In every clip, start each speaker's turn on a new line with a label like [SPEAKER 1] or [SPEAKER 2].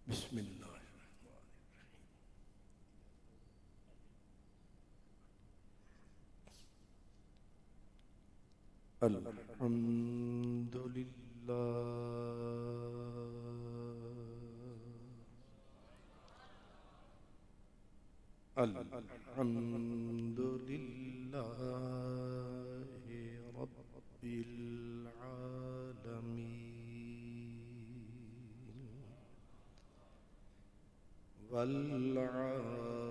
[SPEAKER 1] बिस्मिल्लाहिर्रहमानिर्रहीम। अल्हम्दुलिल्लाहि रब्बिल आलमीन वल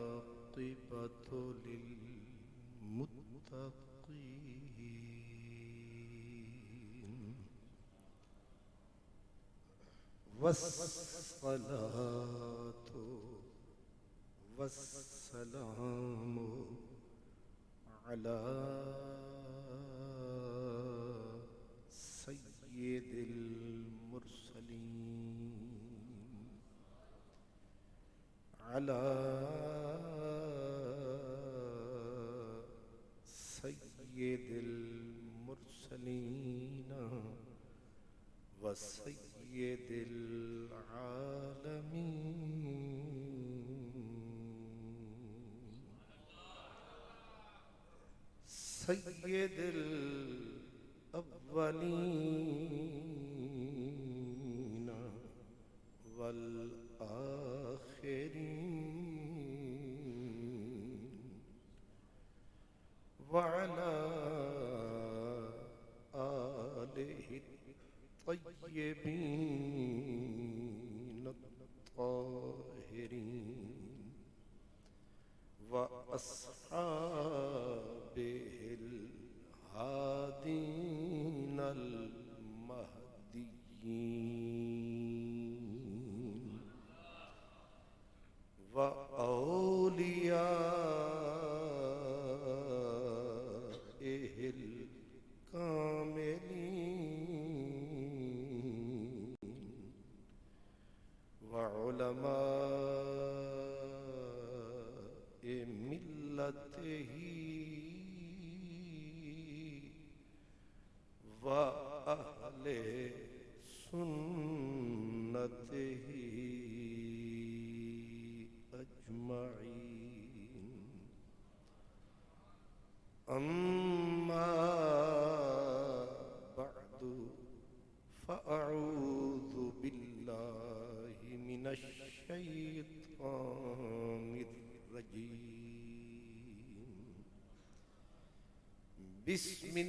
[SPEAKER 1] आक़िबतु लिल मुत्तक़ीन वस्सलातु वस्सलामु अला सय्यिदिल मुरसलीन अला सय्यिदिल मुरसलीन व सय्यिदिल आलमीन सय्यिदिल अव्वलीन वल आखिरीन व अला आलिहि तय्यबीन ताहिरीन व अस्हाबिहिल हादीनल महदीयीन व औलियाइहिल कामिलीन व उलमाए मिल्लतिही व अहले सुन्नतिही अजमईन। अम्मा बअदु फ़अऊज़ु बिल्लाहि मिनश शैतानिर रजीम। बिस्मिल्लाहिर्रहमानिर्रहीम।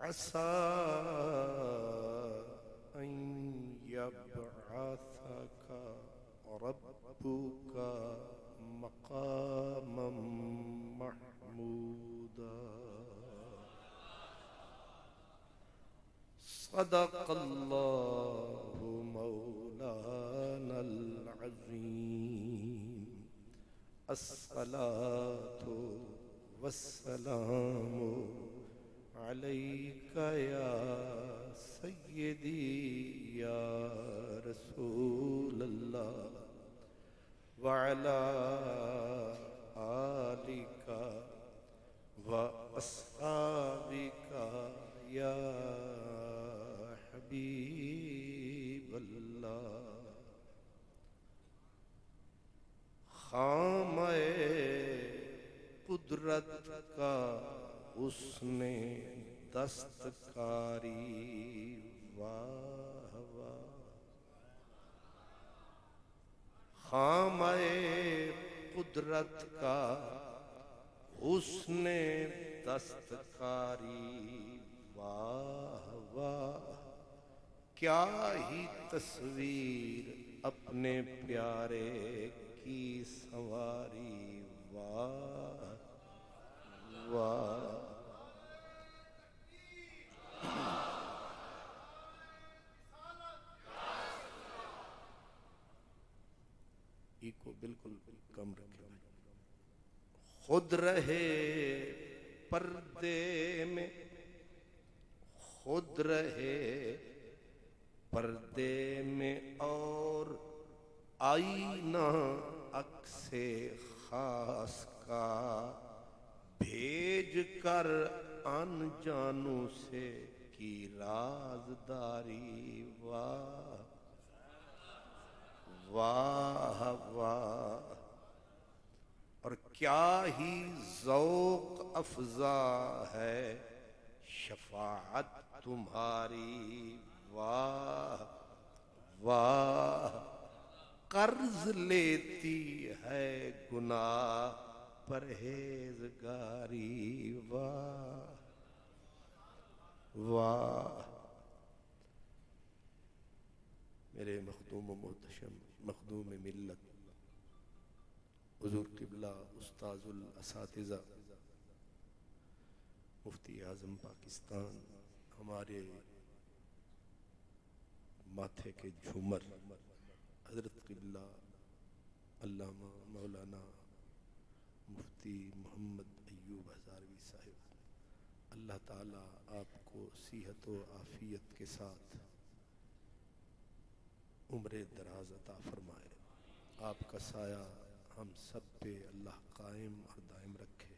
[SPEAKER 1] असा अन यब्असका रब्बुका मक़ामम महमूदा। सदक़ल्लाहु मौलानल अज़ीम। अस्सलातु वस्सलामु अलैका या सय्यदी या रसूलल्लाह व अला आलिका व अस्हाबिका या हबीबल्लाह। खामे कुदरत का उसने दस्तकारी वाह वाह। खामे कुदरत का उसने दस्तकारी वाह वाह। क्या ही तस्वीर अपने प्यारे की सवारी वाह वाह। को बिल्कुल कम रखे। खुद रहे पर्दे में, खुद रहे पर्दे में और आईना अक्से खास का भेज कर अनजानू से की राजदारी। वाह वाह वाह। और क्या ही ज़ौक़ अफ़ज़ा है शफ़ाअत तुम्हारी। वाह वाह। कर्ज लेती है गुनाह परहेजगारी। वाह वाह। मेरे मखदूम मोहतशम मखदूम मिल्लत हुज़ूर क़िबला उस्ताज़ुल असातिज़ा मुफ्ती आज़म पाकिस्तान, हमारे माथे के झूमर हज़रत क़िबला अल्लामा मौलाना मुफ्ती मोहम्मद अय्यूब हज़ारवी साहिब, अल्लाह ताला आपको सेहत व आफ़ियत के साथ उम्र दराज अता फरमाए। आपका साया हम सब पे अल्लाह कायम और दायम रखे।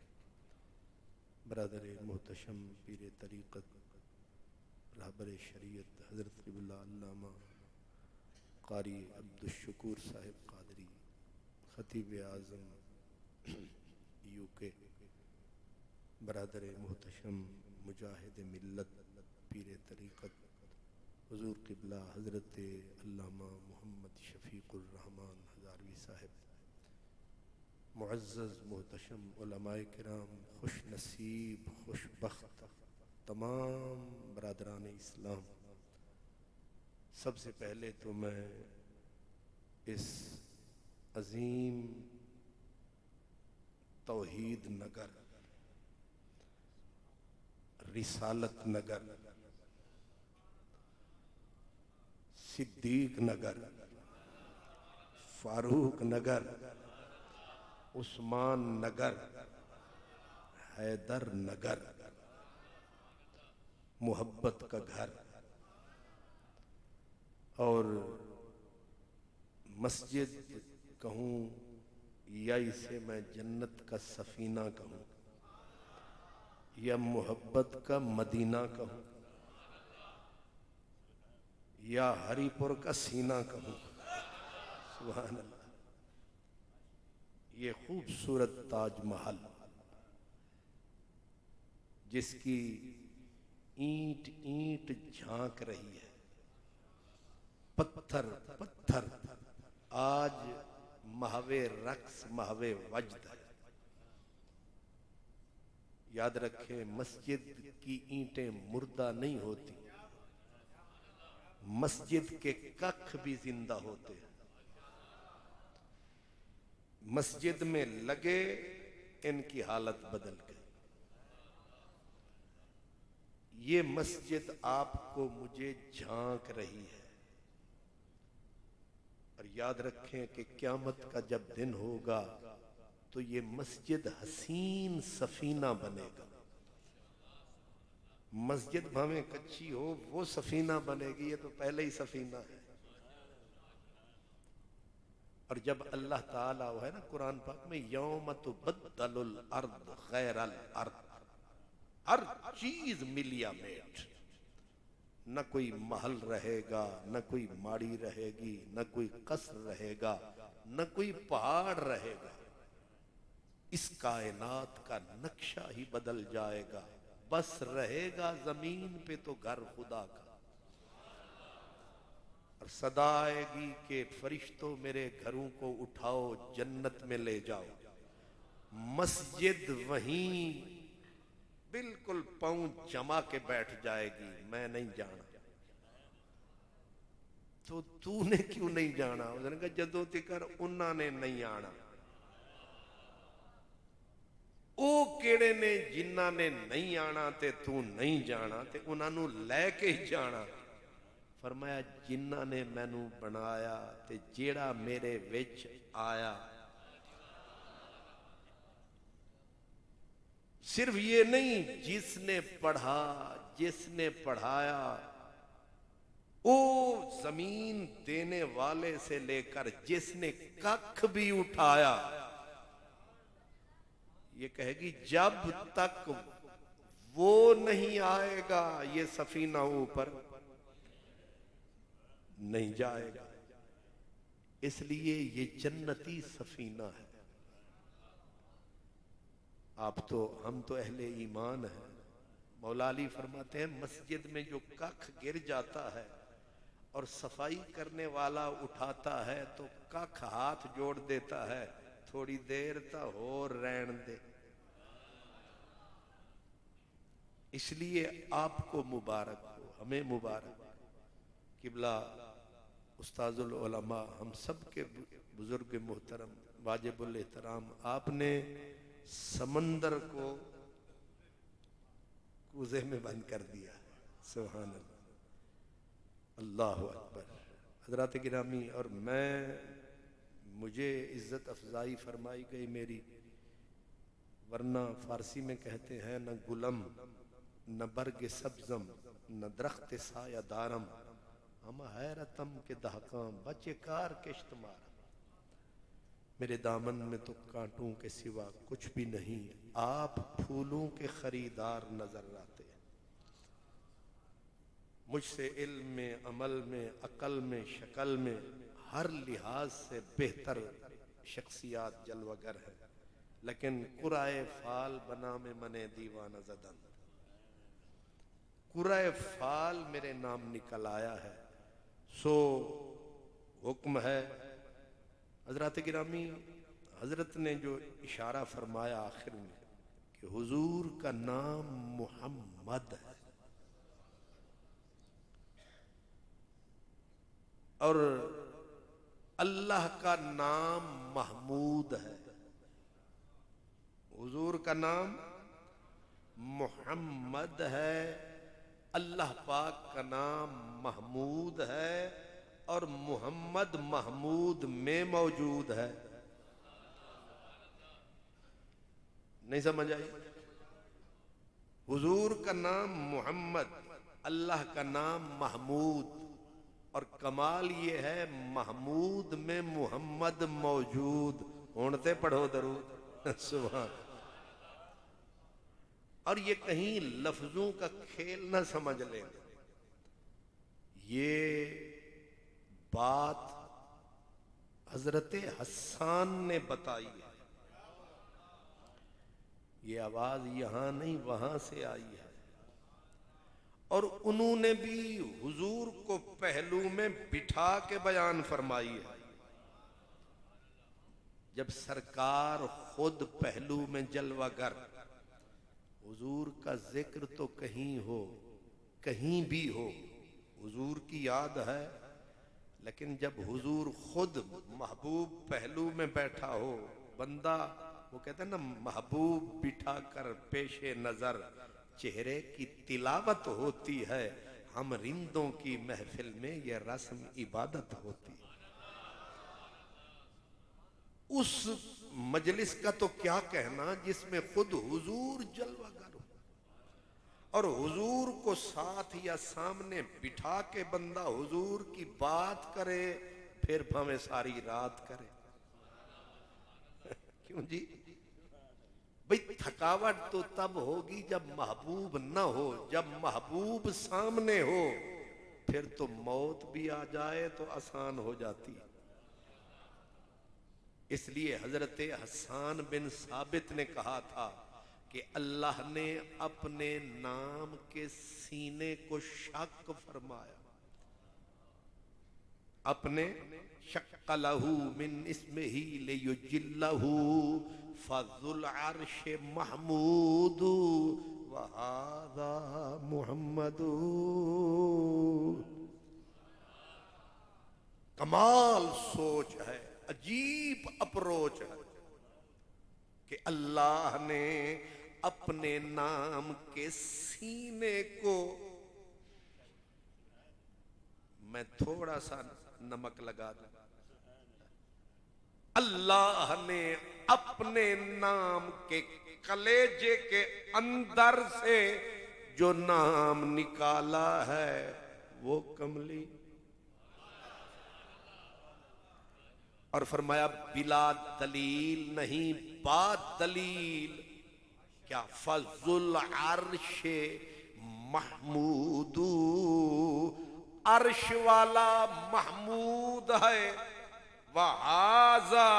[SPEAKER 1] बरदर मोहतशम पीर तरीक़त रहबर शरीयत हज़रत क़िबला अल्लामा क़ारी अब्दुश्शुकूर साहिब क़ादरी ख़तीब आज़म UK, बरदर मोहतशम मुजाहिद मिल्लत पीर तरीक़त हुज़ूर क़िबला हज़रत अल्लामा मोहम्मद शफ़ीक़ुर रहमान हज़ारवी साहिब, मुअज़्ज़ज़ मोहतशम उलमाए किराम, खुश नसीब खुशबख्त तमाम बरादरान इस्लाम, सबसे पहले तो मैं इस अज़ीम तौहीद नगर, रिसालत नगर, सिद्दीक नगर, फारूक नगर, उस्मान नगर, हैदर नगर, मोहब्बत का घर और मस्जिद कहूँ या इसे मैं जन्नत का सफीना कहूँ या मोहब्बत का मदीना कहूँ या हरिपुर का सीना कहूँ, सुभान अल्लाह। ये खूबसूरत ताजमहल जिसकी ईंट ईंट झांक रही है, पत्थर पत्थर आज महवे रक्स महवे वजद है। याद रखें, मस्जिद की ईंटें मुर्दा नहीं होती, मस्जिद के कख भी जिंदा होते हैं। मस्जिद में लगे इनकी हालत बदल गई। ये मस्जिद आपको मुझे झांक रही है। और याद रखें कि क़यामत का जब दिन होगा तो ये मस्जिद हसीन सफीना बनेगा। मस्जिद भाਵੇਂ कच्ची हो वो सफीना बनेगी, ये तो पहले ही सफीना है। और जब अल्लाह ताला वो है ना कुरान पाक में, यौम तुबद्दलुल अर्द गैरल अर्द, हर चीज मिलिया मेट, न कोई महल रहेगा, न कोई माड़ी रहेगी, न कोई कसर रहेगा, न कोई पहाड़ रहेगा। इस कायनात का नक्शा ही बदल जाएगा, बस रहेगा जमीन पे तो घर खुदा का। और सदा आएगी कि फरिश्तों मेरे घरों को उठाओ जन्नत में ले जाओ। मस्जिद वहीं बिल्कुल पांव जमा के बैठ जाएगी, मैं नहीं जाना। तो तूने क्यों नहीं जाना? उसने कहा जदों तिकर उन्होंने नहीं आना। ਉਹ ਕਿਹੜੇ ਨੇ ਜਿਨ੍ਹਾਂ ਨੇ नहीं आना ते तू नहीं जाना ते उन्होंने लैके ही जाना। फरमाया जिन्हों ने मैनू बनाया ते जेड़ा मेरे विच आया। सिर्फ ये नहीं, जिसने पढ़ा, जिसने पढ़ाया, ओ जमीन देने वाले से लेकर जिसने कख भी उठाया, ये कहेगी जब तक वो नहीं आएगा ये सफीना ऊपर नहीं जाएगा। इसलिए ये जन्नती सफीना है। हम तो अहले ईमान हैं। मौला अली फरमाते हैं मस्जिद में जो कख गिर जाता है और सफाई करने वाला उठाता है तो कख हाथ जोड़ देता है, थोड़ी देर तक और रहन दे। इसलिए आपको मुबारक हो, हमें मुबारक। किबला उस्ताजुल उलमा, हम सब के बुजुर्ग मोहतरम वाजिबुल एहतराम, आपने समंदर को कूजे में बंद कर दिया। सुभान अल्लाह, अल्लाहु अकबर। हजरात गिरामी, और मुझे इज्जत अफजाई फरमाई गई मेरी, वरना फारसी में कहते हैं न गुलम न बर्ग सब्जम न दरख्त साया दारम, हम हैरतम के दहकाम बच्चे कार किश्तमार। मेरे दामन में तो कांटों के सिवा कुछ भी नहीं, आप फूलों के खरीदार नजर आते। मुझसे इल्म में, अमल में, अकल में, शक्ल में, हर लिहाज से बेहतर शख्सियात जलवागर है, लेकिन कुराए फाल बना में मने दीवाना ज़दन। कुराए फाल मेरे नाम निकल आया है, सो हुक्म है। हजरत गिरामी, हजरत ने जो इशारा फरमाया आखिर में कि हुजूर का नाम मोहम्मद है और अल्लाह का नाम महमूद है। हुजूर का नाम मोहम्मद है, अल्लाह पाक का नाम महमूद है और मोहम्मद महमूद में मौजूद है। नहीं समझ आई? हुजूर का नाम मोहम्मद, अल्लाह का नाम महमूद, और कमाल ये है महमूद में मोहम्मद मौजूद। होने पढ़ो दरूद सुभान। और ये कहीं लफ्जों का खेल ना समझ लें, ये बात हजरत हस्सान ने बताई है। ये आवाज यहां नहीं वहां से आई है, और उन्होंने भी हुजूर को पहलू में बिठा के बयान फरमाई है। जब सरकार खुद पहलू में जलवागर, हुजूर का जिक्र तो कहीं हो, कहीं भी हो, हुजूर की याद है, लेकिन जब हुजूर खुद महबूब पहलू में बैठा हो, बंदा, वो कहते हैं ना, महबूब बिठा कर पेशे नजर चेहरे की तिलावत होती है, हम रिंदों की महफिल में यह रस्म इबादत होती है। उस मजलिस का तो क्या कहना जिसमें खुद हुजूर जलवागर हो, और हुजूर को साथ या सामने बिठा के बंदा हुजूर की बात करे, फिर भावे सारी रात करे। क्यों जी? भाई थकावट तो तब होगी जब महबूब न हो, जब महबूब सामने हो फिर तो मौत भी आ जाए तो आसान हो जाती है। इसलिए हजरत हस्सान बिन साबित ने कहा था कि अल्लाह ने अपने नाम के सीने को शक फरमाया, अपने शक्कलहू मिन इस्मिही लियुजिल्लहू फज़ुल अर्श महमूद व हाज़ा मुहम्मदू। कमाल सोच है, अजीब अप्रोच है कि अल्लाह ने अपने नाम के सीने को, मैं थोड़ा सा नमक लगा दूं, अल्लाह ने अपने नाम के कलेजे के अंदर से जो नाम निकाला है वो कमली। और फरमाया बिला दलील नहीं बात दलील, क्या फजुल अर्श महमूदू, अर्श वाला महमूद है। वहाजा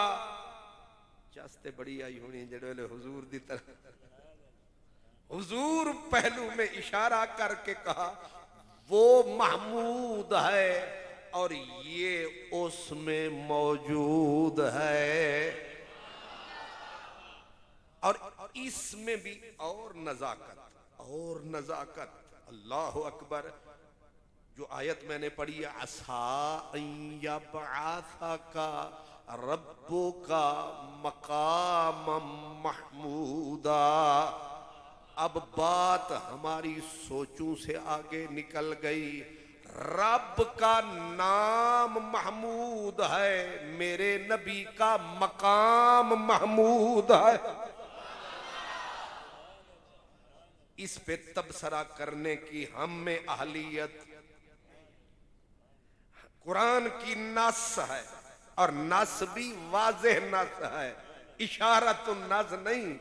[SPEAKER 1] चास्ते बड़ी आई होनी जड़े हुजूर दी तरह, हुजूर पहलू में इशारा करके कहा वो महमूद है और ये उसमें मौजूद है। और इसमें भी और नजाकत, अल्लाह अकबर। जो आयत मैंने पढ़ी है, असा यबअसा का रब्बु का मकाम महमूदा। अब बात हमारी सोचों से आगे निकल गई। रब का नाम महमूद है, मेरे नबी का मकाम महमूद है। इस पे तबसरा करने की हम में अहलियत, कुरान की नस है और नस भी वाज़ेह नस है, इशारत नस नहीं,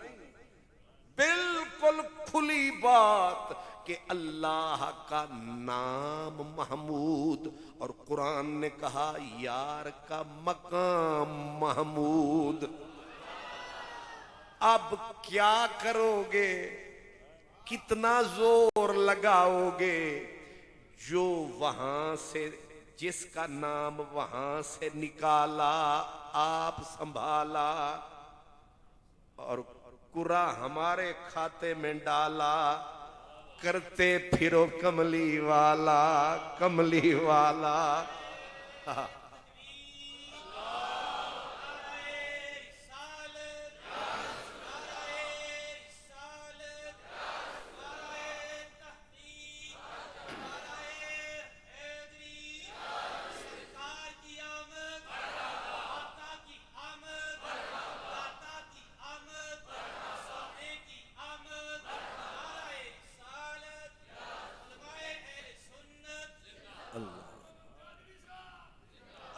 [SPEAKER 1] बिल्कुल खुली बात कि अल्लाह का नाम महमूद। और कुरान ने कहा यार का मकाम महमूद। अब क्या करोगे, कितना जोर लगाओगे? जो वहां से, जिसका नाम वहां से निकाला आप संभाला और कुरा हमारे खाते में डाला, करते फिरो कमली वाला, कमली वाला।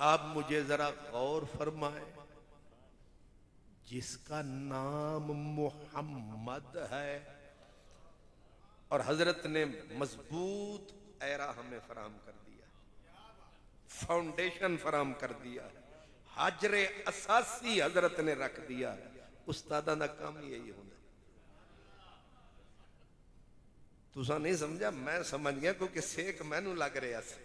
[SPEAKER 1] आप मुझे जरा गौर फरमाए, जिसका नाम मुहम्मद है और हजरत ने मजबूत एरा हमें फराहम कर दिया, फाउंडेशन फराहम कर दिया, हाजरे असासी हजरत ने रख दिया। उस्तादा का काम यही होना। तुसा नहीं समझा, मैं समझ गया, क्योंकि सेक मैनू लग रहा से।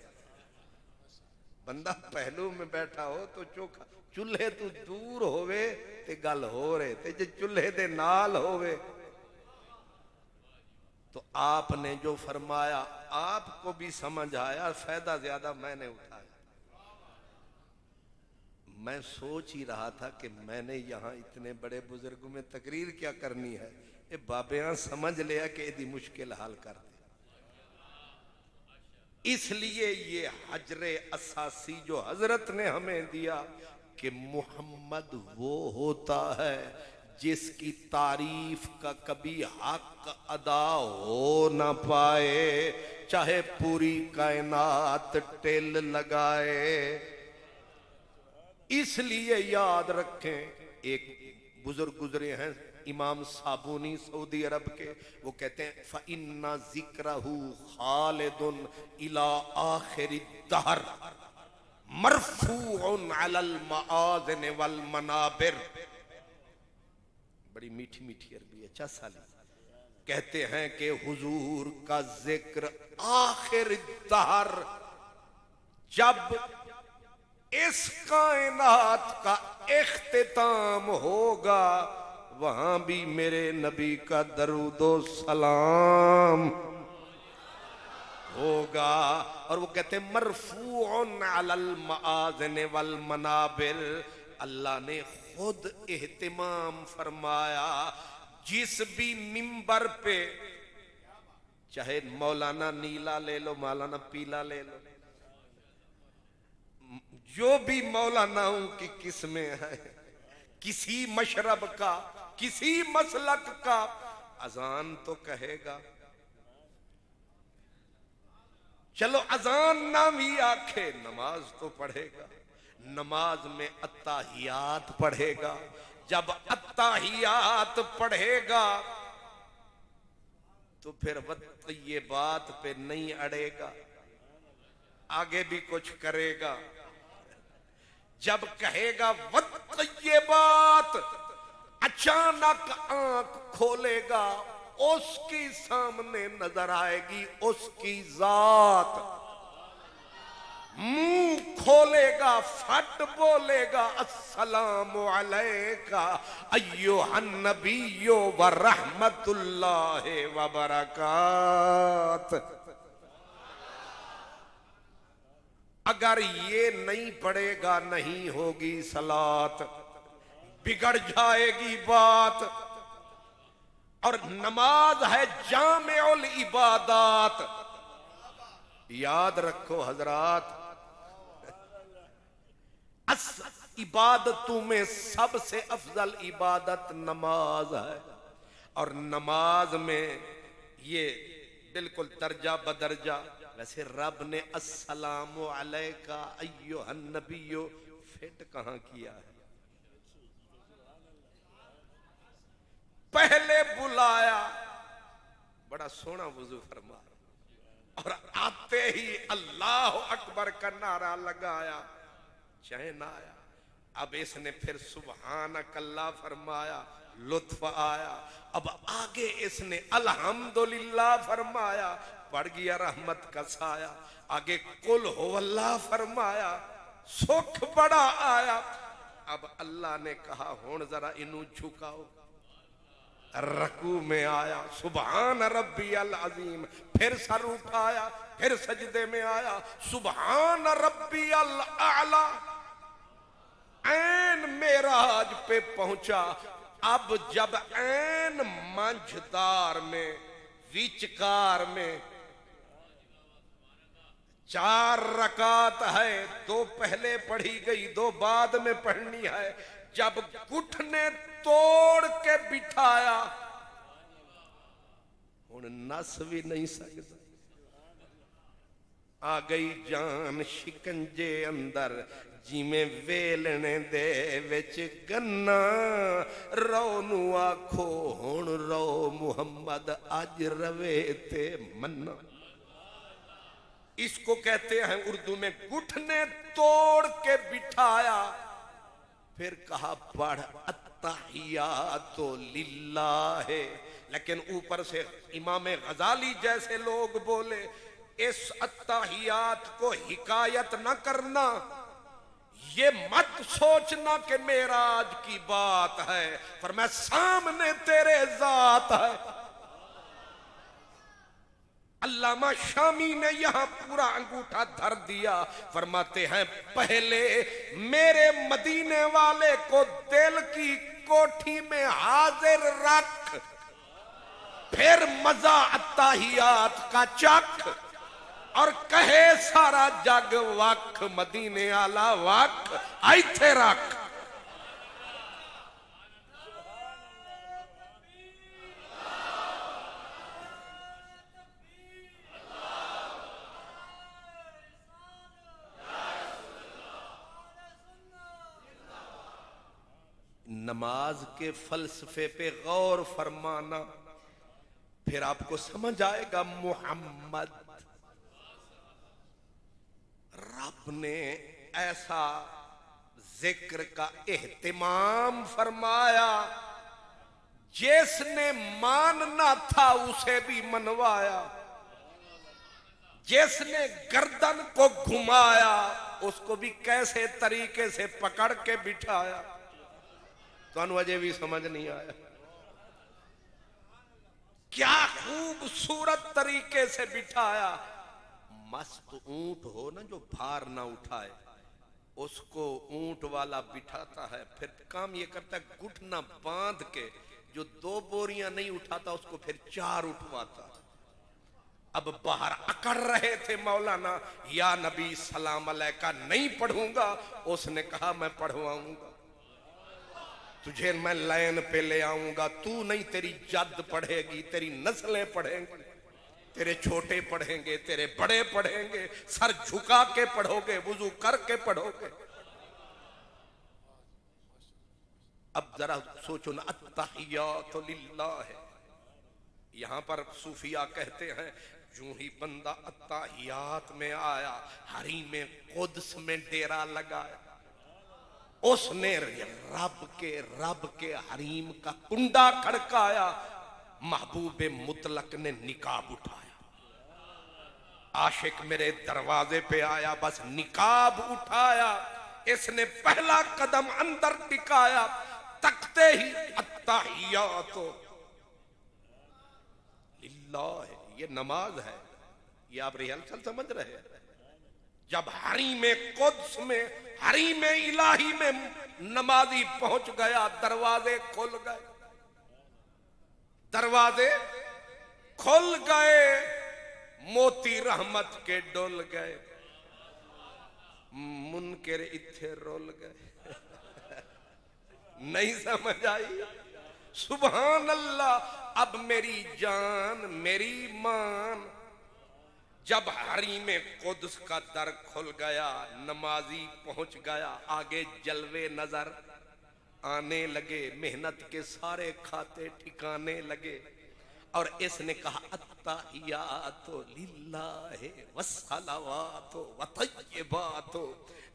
[SPEAKER 1] बंदा पहलू में बैठा हो तो चोखा, चूल्हे तू दूर होवे ते गल हो रहे ते जे चूल्हे दे नाल होवे। तो आपने जो फरमाया आपको भी समझ आया, फायदा ज्यादा मैंने उठाया। मैं सोच ही रहा था कि मैंने यहां इतने बड़े बुजुर्गों में तकरीर क्या करनी है, ये बाबियां समझ लिया कि यदि मुश्किल हाल कर दे। इसलिए ये हजरे असासी जो हजरत ने हमें दिया कि मुहम्मद वो होता है जिसकी तारीफ का कभी हक अदा हो ना पाए, चाहे पूरी कायनात टेल लगाए। इसलिए याद रखें, एक बुजुर्ग गुजरे हैं इमाम साबुनी सऊदी अरब के, वो कहते हैं फ़इन्ना ज़िक्रहु खालिदुन इला आखिरि दहर मरफूउन अलल मआज़िन वल मनाबिर। बड़ी मीठी मीठी अरबी, अच्छा साली। कहते हैं कि हुजूर का जिक्र आखिर दहर, जब इस कायनात का इख्तिताम होगा, वहां भी मेरे नबी का दरूदो सलाम होगा। और वो कहते हैं मरफूउन अलल मआज़िन वल मनाबिर, अल्लाह ने खुद एहतिमाम फरमाया। जिस भी मिंबर पे, चाहे मौलाना नीला ले लो, मौलाना पीला ले लो, जो भी मौलानाओं की किस्में है, किसी मशरब का, किसी मसलक का, अजान तो कहेगा, चलो अजान ना भी आखे नमाज तो पढ़ेगा, नमाज में अत्ताहियात पढ़ेगा। जब अत्ताहियात पढ़ेगा तो फिर ये बात पे नहीं अड़ेगा, आगे भी कुछ करेगा। जब कहेगा ये बात, अचानक आंख खोलेगा, उसकी सामने नजर आएगी उसकी जात। मुंह खोलेगा, फट बोलेगा अस्सलामु अलैका अय्युहन नबिय्यो व रहमतुल्लाहि व बरकात। अगर ये नहीं पढ़ेगा नहीं होगी सलात, बिगड़ जाएगी बात। और नमाज है जामेउल इबादात। याद रखो हजरात, इबादतों में सबसे अफजल इबादत नमाज है। और नमाज में ये बिल्कुल दर्जा बदर्जा। वैसे रब ने अस्सलामु अलैका अय्युहन नबिय्यो फिट कहां किया है? पहले बुलाया, बड़ा सोना वुजू फरमा, और आते ही अल्लाह अकबर का नारा लगाया, चैन आया। अब इसने फिर सुबहानक अल्लाह फरमाया, लुत्फ आया। अब आगे इसने अल्हम्दुलिल्लाह फरमाया, पड़ गया रहमत का साया। आगे कुल हुवल्लाह फरमाया, सुख बड़ा आया। अब अल्लाह ने कहा हुण जरा इनू झुकाओ, रकू में आया, सुबहान रब्बियल अजीम, फिर सर उठाया, फिर सजदे में आया, सुबहान रब्बियल आला। ऐन मेराज पे पहुंचा। अब जब ऐन मंझदार में, विचकार में 4 रकात है, 2 पहले पढ़ी गई, 2 बाद में पढ़नी है। जब घुटने तोड़ के बिठाया, हुण नस भी नहीं सकता। आ गई जान शिकंजे अंदर, जिमें वेलने दे विच गन्ना। रो नू आखो हुण रो मुहम्मद अज रवे ते मन्ना। इसको कहते हैं उर्दू में घुटने तोड़ के बिठाया। फिर कहा पढ़ अत्तहियातो लिल्लाह। लेकिन ऊपर से इमाम गजाली जैसे लोग बोले, इस अत्तहियात को हिकायत न करना, ये मत सोचना कि मेराज की बात है, पर मैं सामने तेरे जात है। अल्लामा शामी ने यहां पूरा अंगूठा धर दिया। फरमाते हैं पहले मेरे मदीने वाले को दिल की कोठी में हाजिर रख, फिर मजा अत्ताहियात का चख। और कहे सारा जग वख, मदीने आला वख ऐथे रख। नमाज के फलसफे पे गौर फरमाना, फिर आपको समझ आएगा मोहम्मद, रब ने ऐसा जिक्र का एहतिमाम फरमाया, जिसने मानना था उसे भी मनवाया, जिसने गर्दन को घुमाया उसको भी कैसे तरीके से पकड़ के बिठाया। तो अजे भी समझ नहीं आया। क्या खूबसूरत तरीके से बिठाया। मस्त ऊंट हो ना जो भार ना उठाए, उसको ऊंट वाला बिठाता है, फिर काम ये करता है घुटना बांध के, जो 2 बोरियां नहीं उठाता उसको फिर 4 उठवाता। अब बाहर अकड़ रहे थे मौलाना, या नबी सलाम अलैका नहीं पढ़ूंगा। उसने कहा मैं पढ़वाऊंगा तुझे, मैं लाइन पे ले आऊंगा। तू नहीं, तेरी जद पढ़ेगी, तेरी नस्लें पढ़ेंगी, तेरे छोटे पढ़ेंगे, तेरे बड़े पढ़ेंगे, सर झुका के पढ़ोगे, वुजू करके पढ़ोगे। अब जरा सोचो ना, अत्तहियातु लिल्लाह है। यहां पर सूफिया कहते हैं यूं ही बंदा अत्तहियात में आया, हरीम कुद्स में डेरा लगाया, उसने रब के हरीम का कुंडा खड़काया, महबूब मुतलक ने निकाब उठाया। आशिक मेरे दरवाजे पे आया, बस निकाब उठाया, इसने पहला कदम अंदर टिकाया, तकते ही अत्तहियातो लिल्लाह है। ये नमाज है, ये आप रिहर्सल समझ रहे हैं। जब हरीम कुद्स में, हरीम इलाही में नमाजी पहुंच गया, दरवाजे खुल गए, दरवाजे खुल गए, मोती रहमत के डोल गए, मुनकर इत्थे रोल गए। नहीं समझ आई? सुभान अल्लाह। अब मेरी जान, मेरी मान, जब हरीम कुद्स का दर खुल गया, नमाजी पहुंच गया, आगे जलवे नजर आने लगे, मेहनत के सारे खाते ठिकाने लगे, और इसने कहा अत्तहियातु लिल्लाहि वस्सलावातु वतय्यिबातु,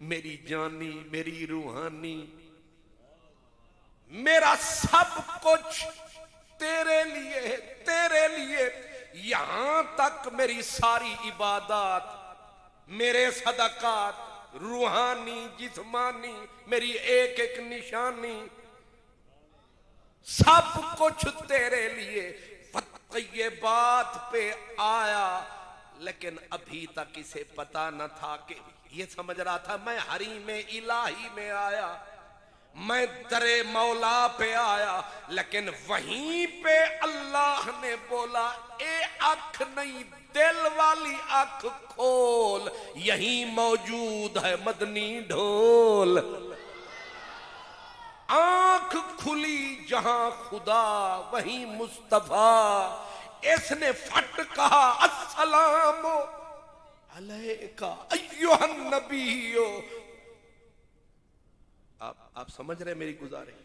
[SPEAKER 1] मेरी जानी, मेरी रूहानी, मेरा सब कुछ तेरे लिए है, तेरे लिए। यहां तक मेरी सारी इबादत, मेरे सदकात, रूहानी जिस्मानी, मेरी एक एक निशानी, सब कुछ तेरे लिए। ये बात पे आया, लेकिन अभी तक इसे पता न था कि, ये समझ रहा था मैं हरीम इलाही में आया, मैं दरे मौला पे आया, लेकिन वहीं पे अल्लाह ने बोला ए आंख नहीं, दिल वाली आंख खोल, यहीं मौजूद है मदनी ढोल। आंख खुली जहां खुदा वहीं मुस्तफा, इसने फट कहा अस्सलाम अलैका अय्युहन नबियो। आप समझ रहे मेरी गुजारिश?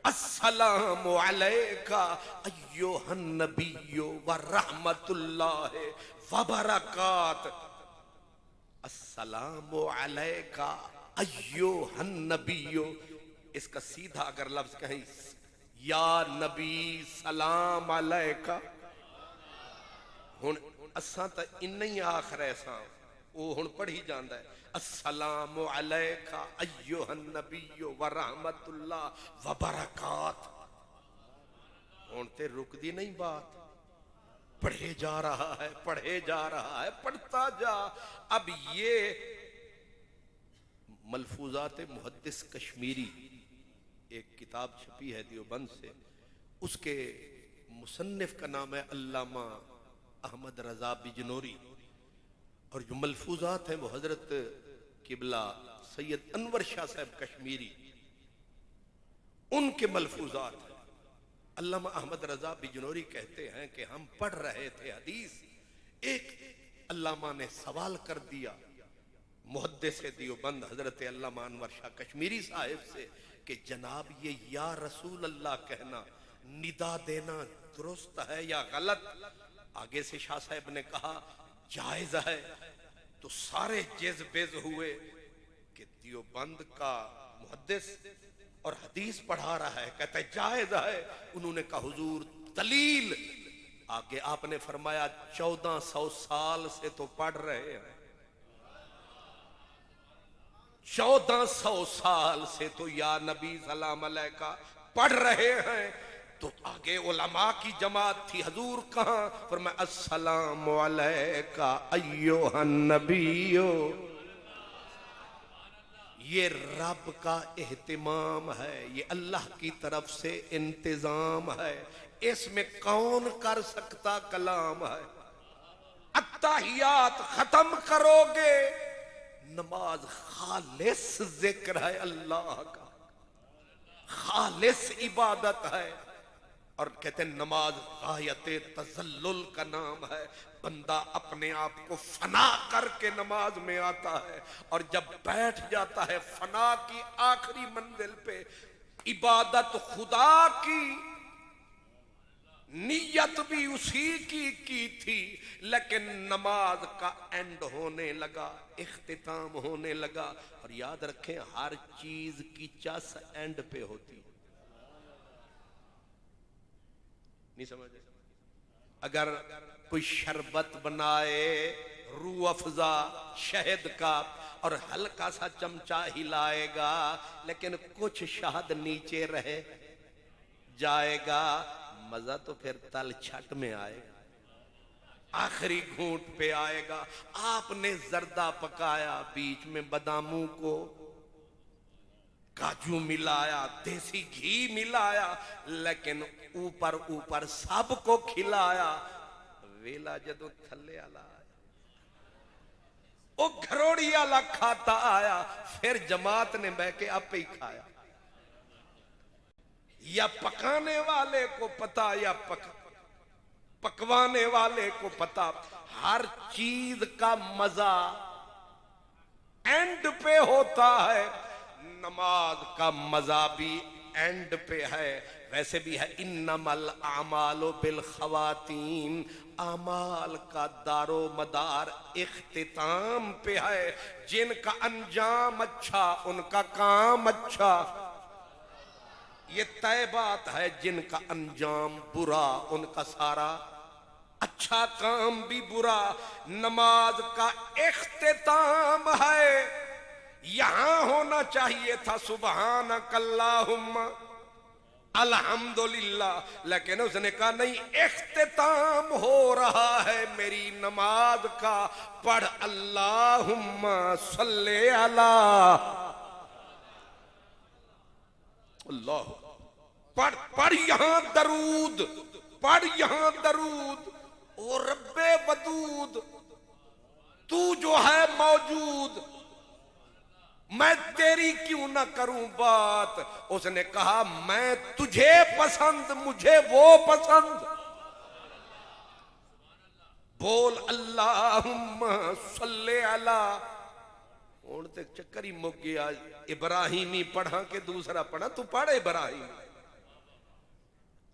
[SPEAKER 1] अस्सलामु अलैका अय्युहन नबियो व रहमतुल्लाहि व बरकात। अस्सलामु अलैका अय्युहन नबियो, इसका सीधा अगर लफ्ज कहें, या नबी सलाम अलैका, हुन असा तो इन्ना ही आख रहे सा, वो हुन पढ़ी जाता है अस्सलामु अलैका अय्युहन नबियो व रहमतुल्लाह व बरकात। हुन ते रुकदी नहीं बात, पढ़े जा रहा है, पढ़े जा रहा है, पढ़ता जा। अब ये मलफूजात मुहद्दिस कश्मीरी एक किताब छपी है देवबंद से, उसके मुसन्निफ का नाम है अल्लामा अहमद रजा बिजनौरी, और जो मलफूजात हैं वो हजरत किबला सैयद अनवर शाह साहब कश्मीरी, उनके मलफूजात हैं। अल्लामा अहमद रजा बिजनौरी कहते हैं कि हम पढ़ रहे थे हदीस, एक अल्लामा ने सवाल कर दिया मुहद्दिस देवबंद हजरत अल्लामा अनवर शाह कश्मीरी साहिब से कि जनाब ये या रसूल अल्लाह कहना, निदा देना दुरुस्त है या गलत? आगे से शाह साहब ने कहा जायज है। तो सारे जेज बेज हुए कि देवबंद का मुहद्दिस और हदीस पढ़ा रहा है, कहता है जायज है। उन्होंने कहा हुजूर दलील? आगे आपने फरमाया 1400 साल से तो पढ़ रहे हैं, 1400 साल से तो या नबी सलाम अलैका पढ़ रहे हैं। तो आगे उलमा की जमात थी, हुजूर कहां? फरमाया अस्सलामु अलैका अय्युहन नबियो। ये रब का एहतिमाम है, ये अल्लाह की तरफ से इंतजाम है, इसमें कौन कर सकता कलाम है। अत्ताहियात खत्म करोगे, नमाज खालिस जिक्र है, अल्लाह का खालिस इबादत है। और कहते हैं नमाज गायत तजल्लुल का नाम है। बंदा अपने आप को फना करके नमाज में आता है और जब बैठ जाता है फना की आखिरी मंजिल पे, इबादत खुदा की, नियत भी उसी की थी, लेकिन नमाज का एंड होने लगा, इख्तिताम होने लगा। और याद रखें हर चीज की चस एंड पे होती है। नहीं समझे? अगर कोई शरबत बनाए रूह अफजा शहद का और हल्का सा चमचा हिलाएगा, लेकिन कुछ शहद नीचे रह जाएगा, मजा तो फिर तल छट में आएगा, आखिरी घूंट पे आएगा। आपने जर्दा पकाया, बीच में बादामों को काजू मिलाया, देसी घी मिलाया, लेकिन ऊपर ऊपर सबको खिलाया। वेला जदों थल्ले आला वो घरोड़ी आला खाता आया, फिर जमात ने बह के आपे ही खाया। या पकाने वाले को पता या पकवाने वाले को पता, हर चीज का मजा एंड पे होता है। नमाज का मजा भी एंड पे है। वैसे भी है इन्नमल आमालो बिल खवातीन, अमाल का दारो मदार इख्तिताम पे है। जिनका अंजाम अच्छा उनका काम अच्छा, ये तय बात है। जिनका अंजाम बुरा उनका सारा अच्छा काम भी बुरा। नमाज का इख्तिताम है। यहां होना चाहिए था सुबहानक अल्लाहुम्मा अल्हम्दुलिल्लाह, लेकिन उसने कहा नहीं, इख्तिताम हो रहा है मेरी नमाज का, पढ़ अल्लाहुम्मा सल्ले अला अल्लाह, पढ़ यहां दरूद, पढ़ यहां दरूद। ओ रब्बे वदूद, तू जो है मौजूद, मैं तेरी क्यों ना करूं बात। उसने कहा मैं तुझे पसंद, मुझे वो पसंद। बोल अल्लाहुम्मा सल्ले अला। हुण ते चक्कर ही मुक गया। इब्राहिमी पढ़ा के दूसरा पढ़ा, तू पढ़ इब्राहिम।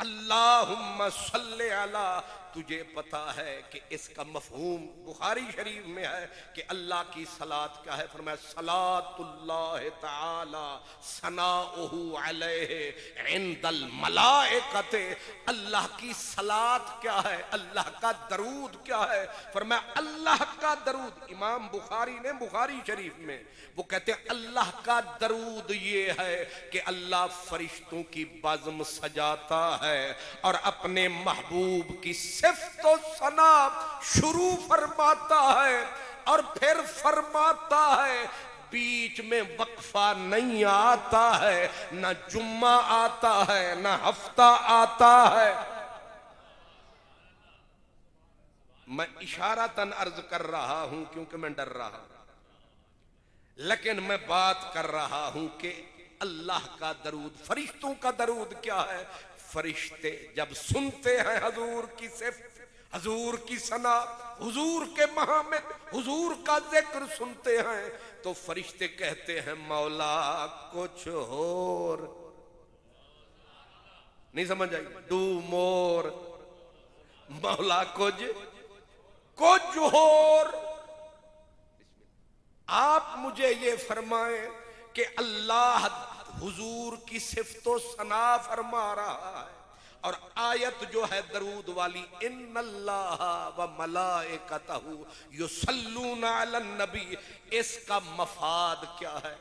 [SPEAKER 1] अल्लाहुम्मा सल्ले अला। तुझे पता है कि इसका मफहूम बुखारी शरीफ में है कि अल्लाह की सलात क्या है। फरमाया सलातुल्लाह ताला सनाउहु अलैहि इंदल मलाइकते। अल्लाह की सलात क्या है, अल्लाह का दरूद क्या है। फरमाया अल्लाह का दरूद, इमाम बुखारी ने बुखारी शरीफ में वो कहते हैं अल्लाह का दरूद ये है कि अल्लाह फरिश्तों की बज़्म सजाता है और अपने महबूब की सिफ्त व सना शुरू फरमाता है और फिर फरमाता है, बीच में वक्फा नहीं आता है, ना जुम्मा आता है, ना हफ्ता आता है। मैं इशारातन अर्ज कर रहा हूं क्योंकि मैं डर रहा हूं, लेकिन मैं बात कर रहा हूं कि अल्लाह का दरूद, फरिश्तों का दरूद क्या है। फरिश्ते जब सुनते हैं हुजूर की सिफ्त, हुजूर की सना, हुजूर के महमिद, हुजूर का जिक्र सुनते हैं तो फरिश्ते कहते हैं मौला कुछ और। नहीं समझ आई? डू मोर, मौला कुछ और। आप मुझे ये फरमाएं कि अल्लाह हुजूर की सिफ्तो सना फरमा रहा है और आयत जो है दरूद वाली, इन्नल्लाह व मलाइकतहु युसल्लूना अलन नबी, इसका मफाद क्या है।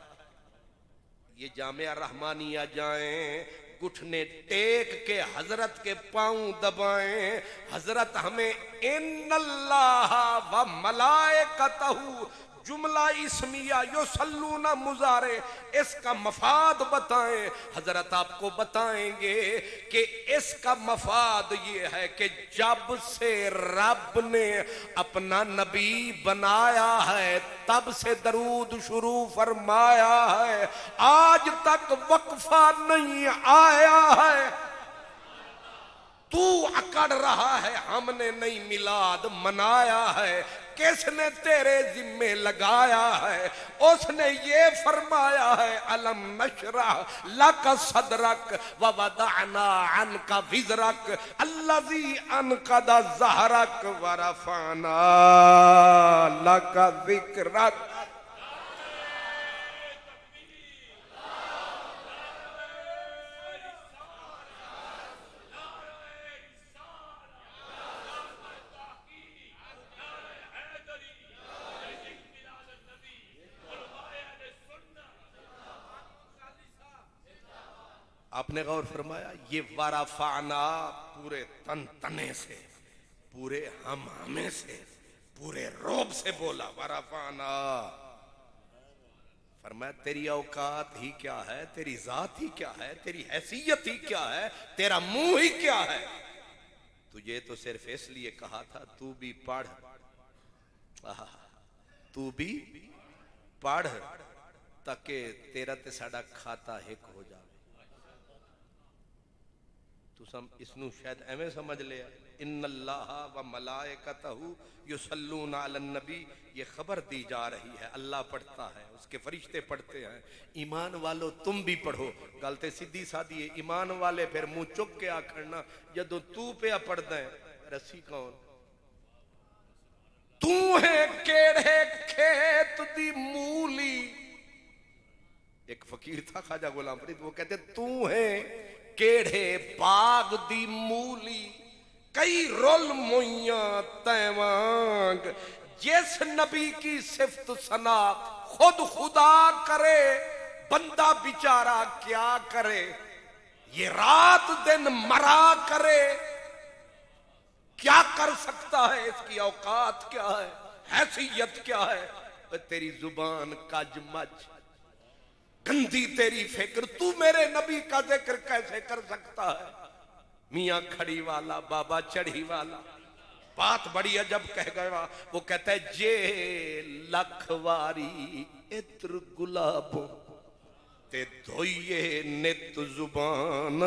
[SPEAKER 1] ये जामिया रहमानिया जाएं, घुटने टेक के हजरत के पांव दबाएं, हजरत हमें इन्नल्लाह व मलाइकतहु जुमला इस्मिया युसल्लूना मुजारे इसका मफाद बताएं। हजरत आपको बताएंगे कि इसका मफाद ये है कि जब से रब ने अपना नबी बनाया है तब से दरूद शुरू फरमाया है, आज तक वक्फा नहीं आया है। तू अकड़ रहा है हमने नहीं मिलाद मनाया है, किसने तेरे जिम्मे लगाया है? उसने ये फरमाया है अलम नशरा लक सदरक व वदअना अनका विज़रक अल्लज़ी अनक़दा ज़हरक व रफ़अना लक ज़िक्रक। आपने गौर फरमाया ये वरफाना पूरे तन तने से, पूरे हम हमें से, पूरे रोब से बोला वरफाना। फरमाया तेरी औकात ही क्या है, तेरी जात ही क्या है, तेरी हैसियत ही क्या है, तेरा मुंह ही क्या है। तुझे तो सिर्फ इसलिए कहा था तू भी पढ़, तू भी पढ़ ताकि तेरा ते साडा खाता हिक हो जाए। तुम इसनू शायद एवें समझ लिया इन्नल्लाह व मलाइकतहू युसल्लूना अलन नबी, ये खबर दी जा रही है अल्लाह पढ़ता है, उसके फरिश्ते पढ़ते हैं। ईमान वालों तुम भी पढ़ो। गल ते सीधी सादी है, ईमान वाले फिर मुंह चुक के आखना जदों तू पे पढ़दा है रस्सी कौन? तू है केड़े खेत दी मूली। एक फकीर था ख्वाजा गुलाम फरीद, वो कहते तू है केड़े बाग दी मूली, कई रोल मोइया तैवांग। जिस नबी की सिफ्त सना खुद खुदा करे, बंदा बेचारा क्या करे? ये रात दिन मरा करे, क्या कर सकता है? इसकी औकात क्या है, हैसियत क्या है? तेरी जुबान कज मच, गंदी तेरी फिक्र, तू मेरे नबी का जिक्र कैसे कर सकता है? मियां खड़ी वाला बाबा चढ़ी वाला बात बड़ी अजब कह गया। वो कहता है जे लखवारी इत्र गुलाबो ते धोइए नित जुबान,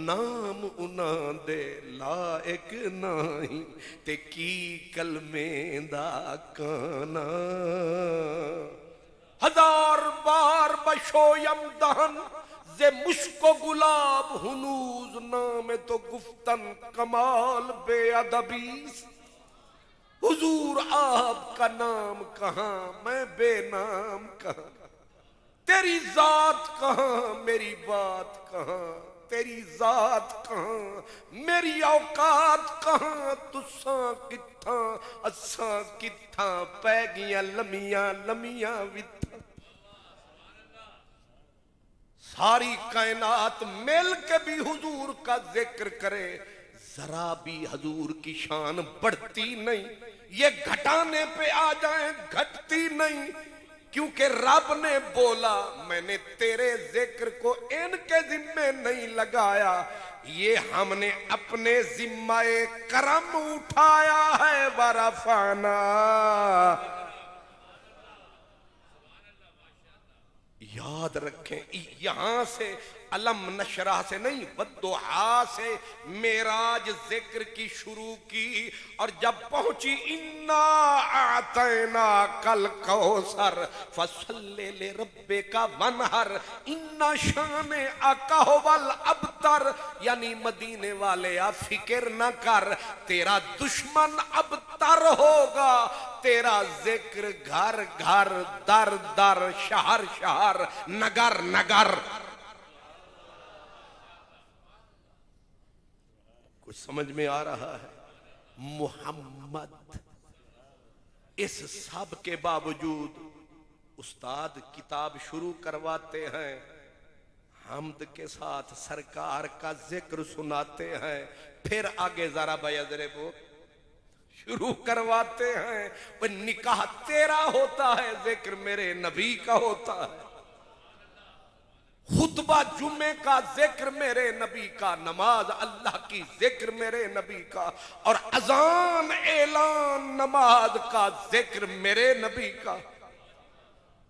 [SPEAKER 1] नाम उना दे लायक नहीं ते की कलमे दा काना। हजार बार बशोयम दहन जे मुश्को गुलाब हुनूज नाम तो गुफ्तन कमाल बेअदबीस। हुजूर आपका नाम कहां, मैं बेनाम कहां, तेरी जात कहां, मेरी बात कहां, तेरी जात कहां, मेरी औकात कहां, तुसा किथा असा किथा, पै गियां लमियां लमियां विथा। सारी कायनात मिल के भी हुजूर का जिक्र करे, जरा भी हुजूर की शान बढ़ती नहीं। ये घटाने पे आ जाए घटती नहीं, क्योंकि रब ने बोला मैंने तेरे जिक्र को इनके जिम्मे नहीं लगाया, ये हमने अपने जिम्मे करम उठाया है। वरफाना, याद रखें यहां से अलम नशरा से नहीं, वद्दुहा से मेराज जिक्र की शुरू की। और जब पहुंची इन्ना आतैना कल कौसर फसल्ले ले रब्बे का वनहर इन्ना शाने अकाहवल अबतर, यानी मदीने वाले आ फिक्र न कर, तेरा दुश्मन अबतर होगा। तेरा जिक्र घर घर दर दर शहर शहर नगर नगर। कुछ समझ में आ रहा है? मोहम्मद। इस सब के बावजूद उस्ताद किताब शुरू करवाते हैं, हम्द के साथ सरकार का जिक्र सुनाते हैं, फिर आगे जरा बयजरे वो शुरू करवाते हैं। वो निकाह तेरा होता है, जिक्र मेरे नबी का होता है। खुतबा जुम्मे का जिक्र मेरे नबी का, नमाज अल्लाह की जिक्र मेरे नबी का, और अजान ऐलान नमाज का जिक्र मेरे नबी का।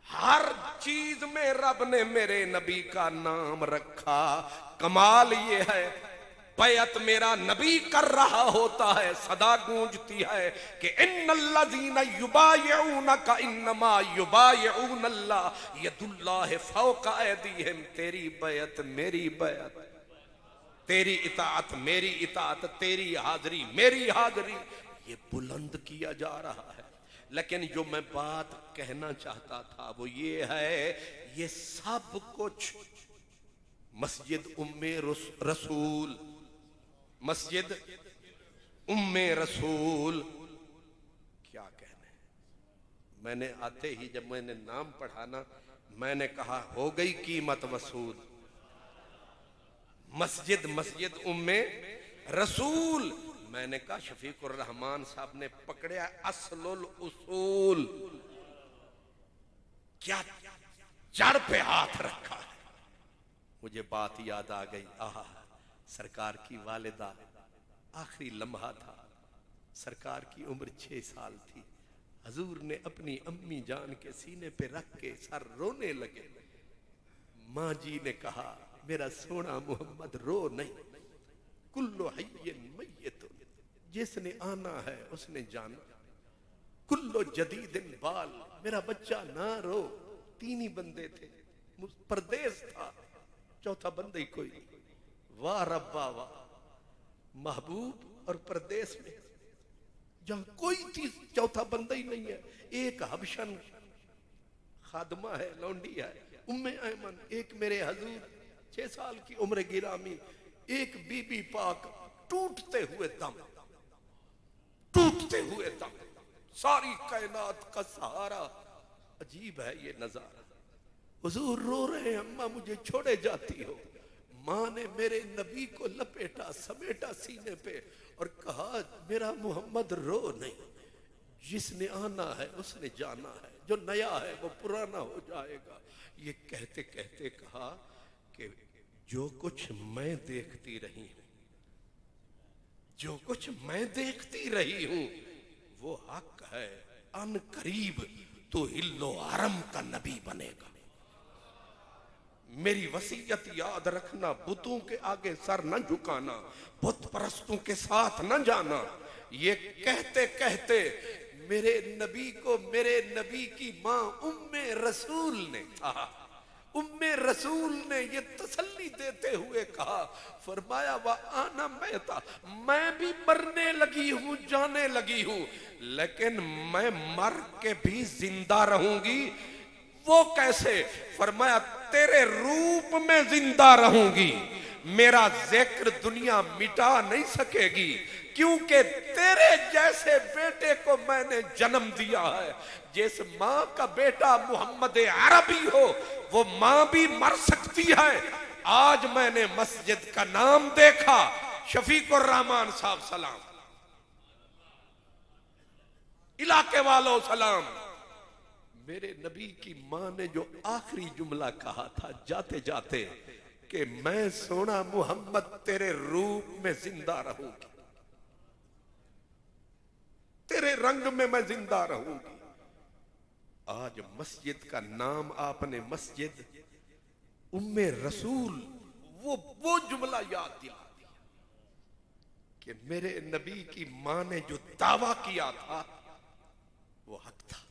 [SPEAKER 1] हर चीज में रब ने मेरे नबी का नाम रखा। कमाल ये है बैत मेरा नबी कर रहा होता है, सदा गूंजती है कि इन्नल्लज़ीना युबायिऊनका इन्नमा युबायिऊनल्लाह यदुल्लाहि फौका ऐदीहिम। तेरी बैत मेरी बैत, तेरी इताअत मेरी इताअत, तेरी हाजिरी मेरी हाजिरी, ये बुलंद किया जा रहा है। लेकिन जो मैं बात कहना चाहता था वो ये है, ये सब कुछ मस्जिद उम्मे रसूल, मस्जिद उम्मे रसूल, क्या कहने। मैंने आते ही जब मैंने नाम पढ़ा ना, मैंने कहा हो गई कीमत वसूल। मस्जिद मस्जिद उम्मे रसूल। मैंने कहा शफीकुर रहमान साहब ने पकड़ा असलुल उसूल, क्या जड़ पे हाथ रखा है। मुझे बात याद आ गई, आहा सरकार की वालिदा, आखिरी लम्हा था, सरकार की उम्र 6 साल थी। हजूर ने अपनी अम्मी जान के सीने पे रख के सर रोने लगे। माँ जी ने कहा मेरा सोना मोहम्मद रो नहीं, कुल्लु हय्यिन मय्यितुन, जिसने आना है उसने जाना, कुल्लु जदीदिन बाल, मेरा बच्चा ना रो। 3 ही बंदे थे, परदेश था, चौथा बंदा ही कोई नहीं। वाह रब्बा वाह, महबूब और परदेश में जहां कोई चौथा बंदा ही नहीं है। एक हबशन खादमा है, लौंडी है उम्मे ऐमन, एक मेरे हजूर 6 साल की उम्र गिरामी, एक बीबी पाक, टूटते हुए दम, टूटते हुए दम, सारी कायनात का सहारा। अजीब है ये नजारा। हुजूर रो रहे हैं, अम्मा मुझे छोड़े जाती हो। माँ ने मेरे नबी को लपेटा समेटा सीने पे और कहा मेरा मोहम्मद रो नहीं, जिसने आना है उसने जाना है, जो नया है वो पुराना हो जाएगा। ये कहते कहते कहा कि जो कुछ मैं देखती रही हूं, जो कुछ मैं देखती रही हूं वो हक है, अन करीब तो हिल्लो हरम का नबी बनेगा। मेरी वसीयत याद रखना, बुतों के आगे सर न झुकाना, बुत परस्तों के साथ न जाना। ये कहते कहते मेरे नबी को मेरे नबी की मां उम्मे रसूल ने कहा, उम्मे रसूल ने ये तसल्ली देते हुए कहा, फरमाया वह आना मैं था, मैं भी मरने लगी हूं, जाने लगी हूं, लेकिन मैं मर के भी जिंदा रहूंगी। वो कैसे? फरमाया तेरे रूप में जिंदा रहूंगी, मेरा जिक्र दुनिया मिटा नहीं सकेगी, क्योंकि तेरे जैसे बेटे को मैंने जन्म दिया है। जिस मां का बेटा मोहम्मद अरबी हो वो मां भी मर सकती है। आज मैंने मस्जिद का नाम देखा, शफीकुर रहमान साहब सलाम, इलाके वालों सलाम। मेरे नबी की मां ने जो आखिरी जुमला कहा था जाते जाते कि मैं सोना मोहम्मद तेरे रूप में जिंदा रहूंगी, तेरे रंग में मैं जिंदा रहूंगी। आज मस्जिद का नाम आपने मस्जिद उम्मे रसूल, वो जुमला याद दिला दिया कि मेरे नबी की मां ने जो दावा किया था वो हक था,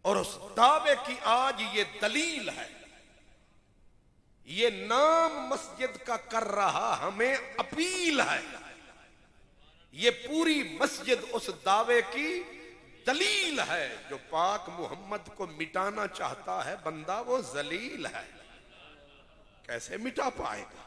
[SPEAKER 1] और उस दावे की आज ये दलील है। ये नाम मस्जिद का कर रहा हमें अपील है, ये पूरी मस्जिद उस दावे की दलील है। जो पाक मोहम्मद को मिटाना चाहता है बंदा वो जलील है, कैसे मिटा पाएगा?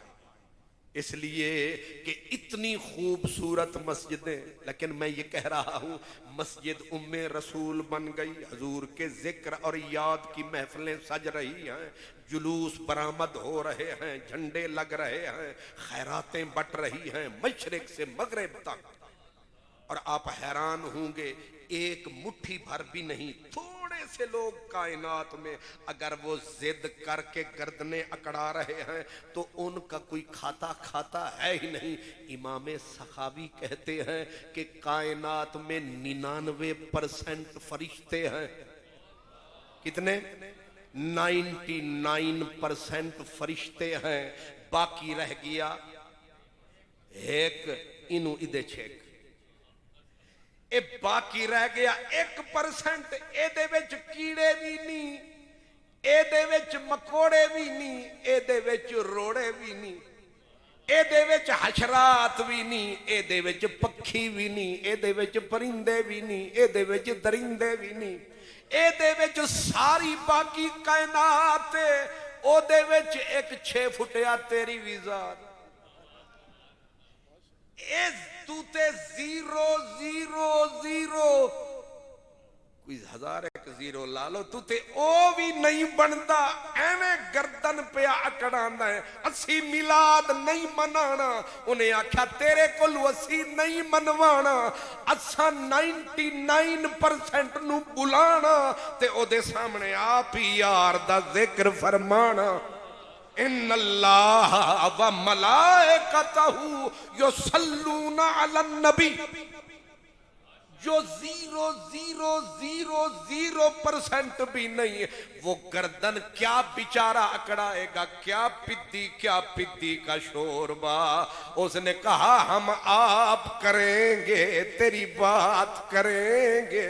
[SPEAKER 1] इसलिए कि इतनी खूबसूरत मस्जिदें, लेकिन मैं ये कह रहा हूं मस्जिद उम्मे रसूल बन गई। हजूर के जिक्र और याद की महफिलें सज रही हैं, जुलूस बरामद हो रहे हैं, झंडे लग रहे हैं, खैरातें बट रही हैं मशरिक से मगरिब तक। और आप हैरान होंगे, एक मुट्ठी भर भी नहीं, थोड़े से लोग कायनात में अगर वो जिद करके गर्दने अकड़ा रहे हैं तो उनका कोई खाता खाता है ही नहीं। इमाम सखावी कहते हैं कि कायनात में 99% फरिश्ते हैं। कितने? 99% फरिश्ते हैं, बाकी रह गया एक इनू इदे छेक ए बाकी रह गया 1%। एदे विच कीड़े भी नहीं, एदे विच मकोड़े भी नहीं, एदे विच रोड़े भी नहीं, एदे विच हशरात भी नहीं, एदे विच पक्षी भी नहीं, एदे विच परिंदे भी नहीं, एदे विच दरिंदे भी नहीं, एदे विच सारी बाकी कायनात ओदे विच एक 6 फुटिया तेरी विजात। तू ते 0 0 0 कोई 1001 ला लो, तू ते ओ भी नहीं बनता। एवें गर्दन पे अकड़ांदा है, असी मिलाद नहीं मनाना। उन्हें आख्या तेरे को असी नहीं मनवाना, असा 99% नू बुलाना ते ओदे सामने आप ही यार दा जिक्र फरमाना। इन्नल्लाह व मलाइकतहू युसल्लूना अलन नबी। जो 0.000% भी नहीं है, वो गर्दन क्या बेचारा अकड़ाएगा। क्या पिद्दी का शोरबा। उसने कहा हम आप करेंगे, तेरी बात करेंगे।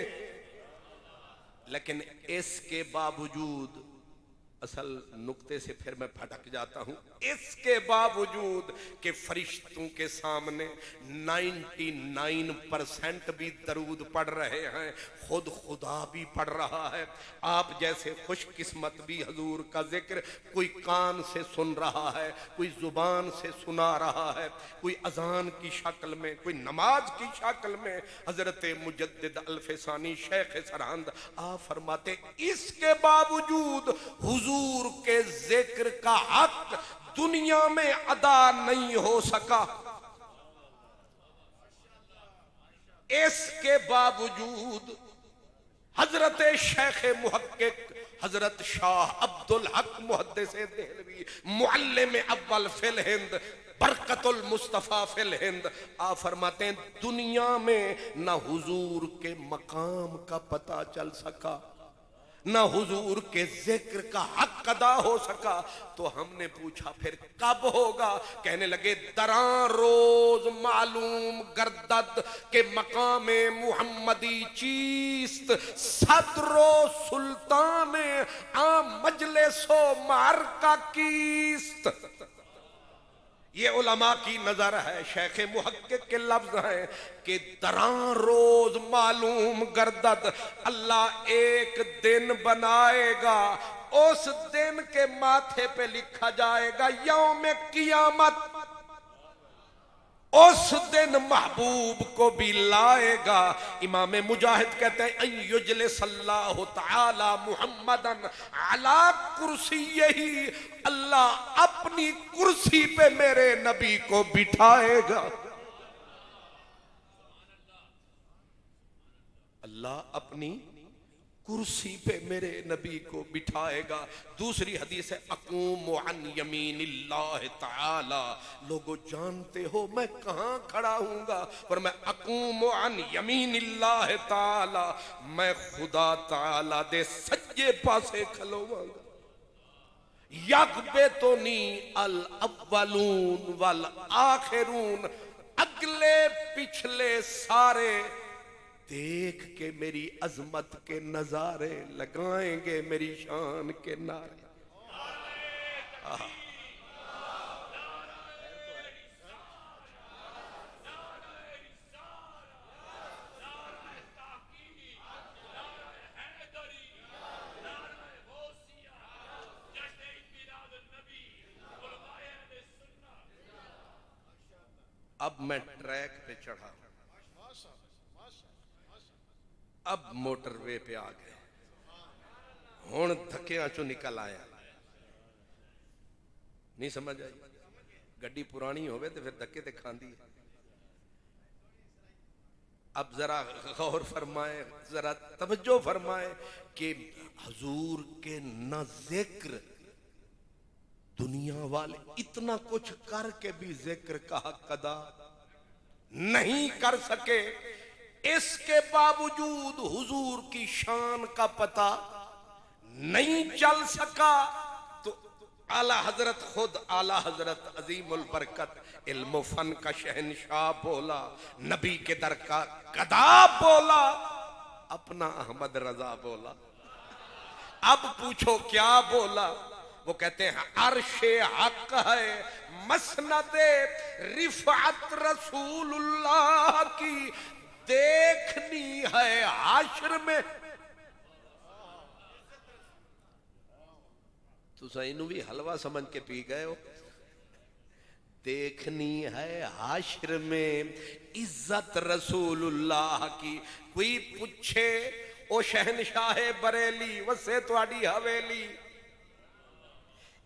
[SPEAKER 1] लेकिन इसके बावजूद, असल नुक्ते से फिर मैं भटक जाता हूं, इसके बावजूद कि फरिश्तों के सामने 99% भी दरूद पढ़ रहे हैं, खुद खुदा भी पढ़ रहा है। आप जैसे खुशकिस्मत भी हजूर का जिक्र कोई कान से सुन रहा है, कोई जुबान से सुना रहा है, कोई अजान की शक्ल में, कोई नमाज की शक्ल में। हजरत मुजद्दिद अल्फसानी शेख सरहंद आ फरमाते, इसके बावजूद हुजूर के जिक्र का हक दुनिया में अदा नहीं हो सका। इसके बावजूद हजरत शेख मुहक्किक हजरत शाह अब्दुल हक मुहद्दिसे देहलवी मुअल्लिम अव्वल फिल हिंद बरकतुल मुस्तफा फिल हिंद आ फरमाते हैं, दुनिया में ना हुजूर के मकाम का पता चल सका, ना हुजूर के जिक्र का हक अदा हो सका। तो हमने पूछा फिर कब होगा? कहने लगे दरा रोज मालूम गर्दद के मकामे मुहम्मदी चीस्त सदरो सुल्तान आ मजलिसो मार का कीस्त। ये उलमा की नजर है, शेख मुहक्किक के लफ्ज हैं कि दरा रोज मालूम गर्दद, अल्लाह एक दिन बनाएगा, उस दिन के माथे पे लिखा जाएगा यौम कियामत। उस दिन महबूब को भी लाएगा। इमाम मुजाहिद कहते हैं अय्युजलिसल्लाहु तआला मुहम्मदन अला कुर्सी, यही अल्लाह अपनी कुर्सी पे मेरे नबी को बिठाएगा। अल्लाह अपनी कुर्सी पे मेरे नबी को बिठाएगा। दूसरी हदीस है अकूम अन यमीनिल्लाह तआला। लोगों जानते हो मैं कहां खड़ा हूंगा? पर मैं अकूम अन यमीनिल्लाह तआला, मैं खुदा ताला दे सज्जे पासे खलोवांगा। यगबतुनी अल अव्वलून वल आखिरून, अगले पिछले सारे देख के मेरी अजमत के नजारे लगाएंगे, मेरी शान के नारे। अब मैं ट्रैक पे चढ़ा, अब मोटरवे पे आ गए, हुण धक्कियां चो निकल आया। नहीं समझ आई? गड्डी पुरानी होवे तो फिर धक्के ते खांदी है। अब जरा गौर फरमाए, जरा तवज्जो फरमाए कि हुजूर के न जिक्र, दुनिया वाले इतना कुछ करके भी जिक्र का हक अदा नहीं कर सके। इसके बावजूद हुजूर की शान का पता नहीं चल सका। तो आला हजरत खुद आला हजरत अजीमुल बरकत इल्म फन का शहनशाह बोला, नबी के दर का गदा बोला, अपना अहमद रजा बोला। अब पूछो क्या बोला? वो कहते हैं अर्शे हक है मसनदे रिफात रसूलुल्लाह की, देखनी है हाशर में। तुसा इनू भी हलवा समझ के पी गए हो। देखनी है हाशर में इज्जत रसूलुल्लाह की। कोई पूछे ओ शहनशाह बरेली वसे तुहाडी हवेली,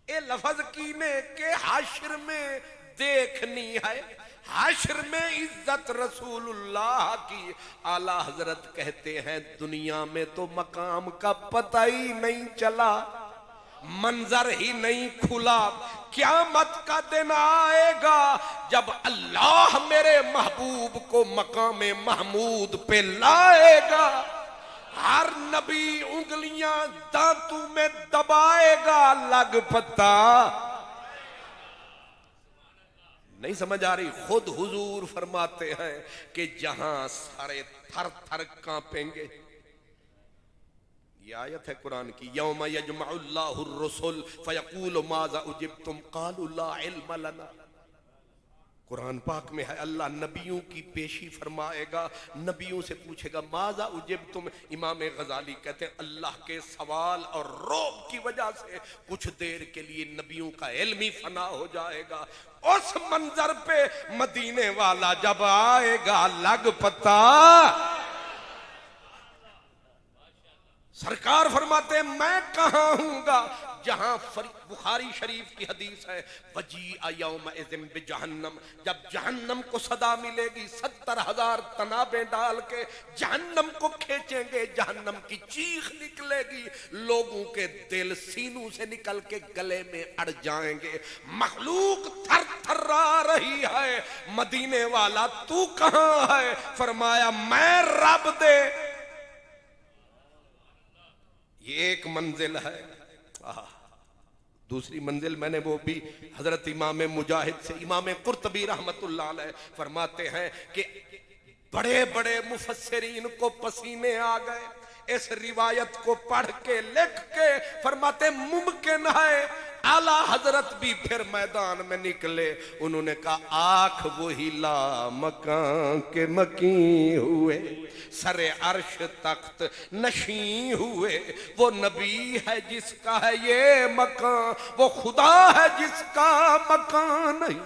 [SPEAKER 1] ए लफज कीने के हाशर में देखनी है, हाशर में इज्जत रसूलुल्लाह की। आला हजरत कहते हैं दुनिया में तो मकाम का पता ही नहीं चला, मंजर ही नहीं खुला। क़यामत का दिन आएगा जब अल्लाह मेरे महबूब को मकाम महमूद पे लाएगा। हर नबी उंगलियां दांतों में दबाएगा, लग पता नहीं समझ आ रही। खुद हुजूर फरमाते हैं कि जहां सारे थर थर कांपेंगे। ये आयत है कुरान की, यौम यजमउल्लाहुर रसूल फयकूलु माज़ा उजिब्तुम क़ालू ला इल्म लना। कुरान पाक में है अल्लाह नबियों की पेशी फरमाएगा, नबियों से पूछेगा माज़ा उजिब्तुम। इमाम गजाली कहते हैं अल्लाह के सवाल और रौब की वजह से कुछ देर के लिए नबियों का इल्मी फना हो जाएगा। उस मंजर पे मदीने वाला जब आएगा, लग पता। सरकार फरमाते मैं कहां हूंगा जहां बुखारी शरीफ की हदीस है, वजी यौम इज़िन बिजहन्नम, जब जहन्नम को सदा मिलेगी 70,000 तनाबे डाल के जहन्नम को खींचेंगे, जहन्नम की चीख निकलेगी, लोगों के दिल सीनों से निकल के गले में अड़ जाएंगे, मखलूक थर थर्रा रही है। मदीने वाला तू कहां है? फरमाया मैं रब दे। ये एक मंजिल है। दूसरी मंजिल मैंने वो भी हजरत इमाम मुजाहिद से, इमाम कुर्तबी रहमतुल्लाह अलैह फरमाते हैं कि बड़े बड़े मुफस्सिरीन को पसीने आ गए इस रिवायत को पढ़ के, लिख के। फरमाते मुमकिन है आला हजरत भी फिर मैदान में निकले। उन्होंने कहा आंख वही ला मकान के मकी हुए, सरे अर्श तख्त नशी हुए। वो नबी है जिसका है ये मकान, वो खुदा है जिसका मकान नहीं।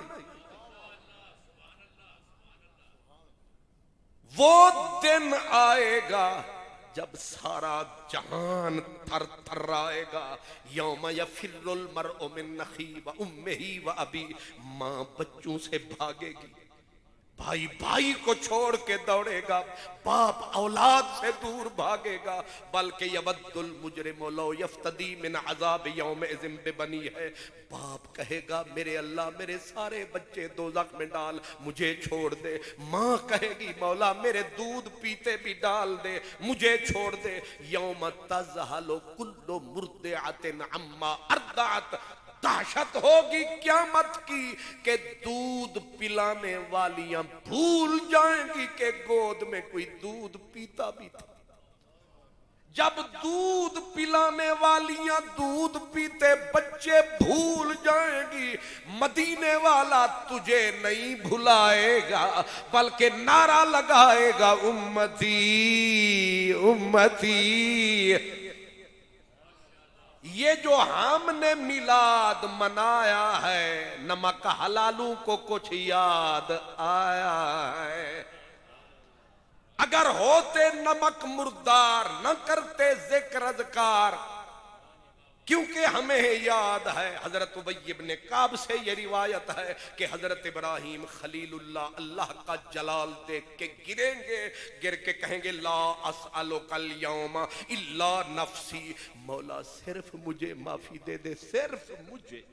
[SPEAKER 1] वो दिन आएगा जब सारा जहान थर थर आएगा। यौम यफिर्रुल मर्उ मिन अखी व उम्मिही व अबी, मां बच्चों से भागेगी, भाई भाई को छोड़ के दौड़ेगा, बाप औलाद से दूर भागेगा। बल्कि यबद्दुल मुजरिमु लौ यफ्तदी मिन अज़ाब यौम इज़िन बिबनी है। बाप कहेगा मेरे अल्लाह मेरे सारे बच्चे दोज़ख में डाल, मुझे छोड़ दे। माँ कहेगी मौला मेरे दूध पीते भी डाल दे, मुझे छोड़ दे। यौम तज़हलु कुल्लु मुर्दिअतिन अम्मा अर्दअत, दहशत होगी क़यामत की कि दूध पिलाने वालियां भूल जाएंगी कि गोद में कोई दूध पीता भी था। जब दूध पिलाने वालियां दूध पीते बच्चे भूल जाएंगी, मदीने वाला तुझे नहीं भुलाएगा बल्कि नारा लगाएगा उम्मती उम्मती। ये जो हमने मिलाद मनाया है, नमक हलालू को कुछ याद आया है। अगर होते नमक मुर्दार न करते जिक्र अज़कार, क्योंकि हमें याद है हजरत उबई इब्न काब से ये रिवायत है कि हजरत इब्राहिम खलीलुल्लाह अल्लाह का जलाल देख के गिरेंगे, गिर के कहेंगे ला अस्अलुकल यौमा इल्ला नफ्सी, मौला सिर्फ मुझे माफी दे दे, सिर्फ मुझे।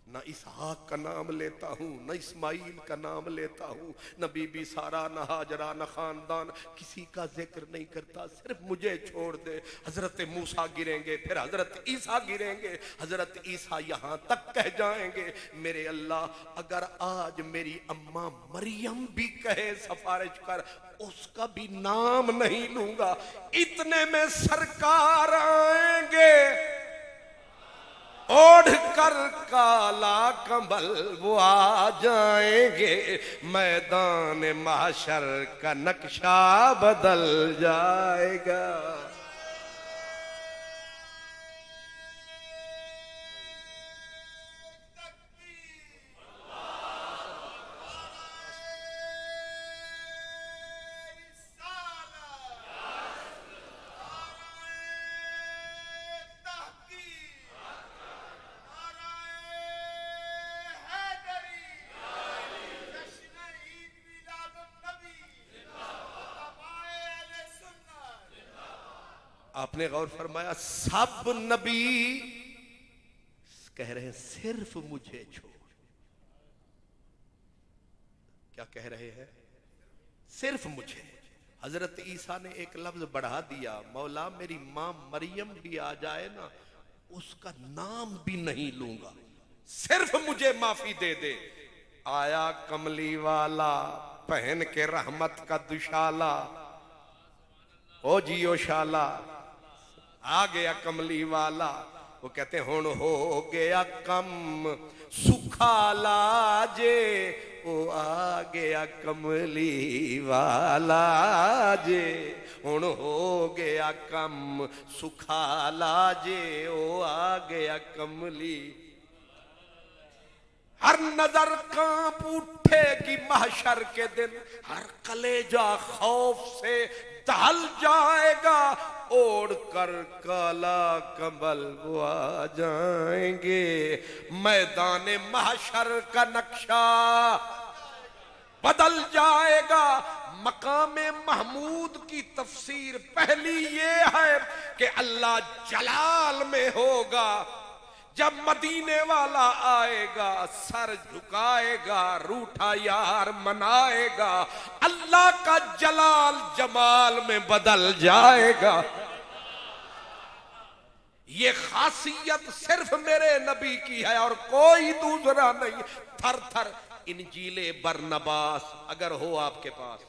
[SPEAKER 1] ना इसहाक का नाम लेता हूँ, न इस्माइल का नाम लेता हूँ, न बीबी सारा, न हाजरा, न खानदान, किसी का जिक्र नहीं करता, सिर्फ मुझे छोड़ दे। हजरत मूसा गिरेंगे, फिर हजरत ईसा गिरेंगे, हजरत ईसा यहाँ तक कह जाएंगे, मेरे अल्लाह अगर आज मेरी अम्मा मरियम भी कहे सिफारिश कर, उसका भी नाम नहीं लूंगा। इतने में सरकार आएंगे, ओढ़ कर काला कंबल वो आ जाएंगे, मैदान महशर का नक्शा बदल जाएगा। आपने गौर फरमाया, सब नबी कह रहे हैं सिर्फ मुझे छोड़। क्या कह रहे हैं? सिर्फ मुझे। हजरत ईसा ने एक लफ्ज बढ़ा दिया, मौला मेरी मां मरियम भी आ जाए ना, उसका नाम भी नहीं लूंगा, सिर्फ मुझे माफी दे दे। आया कमली वाला पहन के रहमत का दुशाला, ओ जियो शाला, आ गया कमली वाला। वो कहते हैं हुण हो गया कम सुखाला जे, ओ आ गया कमली वाला जे, हुण हो गया कम सुखाला जे, ओ आ गया कमली। हर नजर कांप उठेगी महशर के दिन, हर कलेजा खौफ से दहल जाएगा, ओढ़ कर काला कंबल वो आ जाएंगे, मैदान महशर का नक्शा बदल जाएगा। मकामे महमूद की तफसीर पहली ये है कि अल्लाह जलाल में होगा, जब मदीने वाला आएगा सर झुकाएगा, रूठा यार मनाएगा, अल्लाह का जलाल जमाल में बदल जाएगा। ये खासियत सिर्फ मेरे नबी की है और कोई दूसरा नहीं। थर थर इंजीले बरनबास अगर हो आपके पास,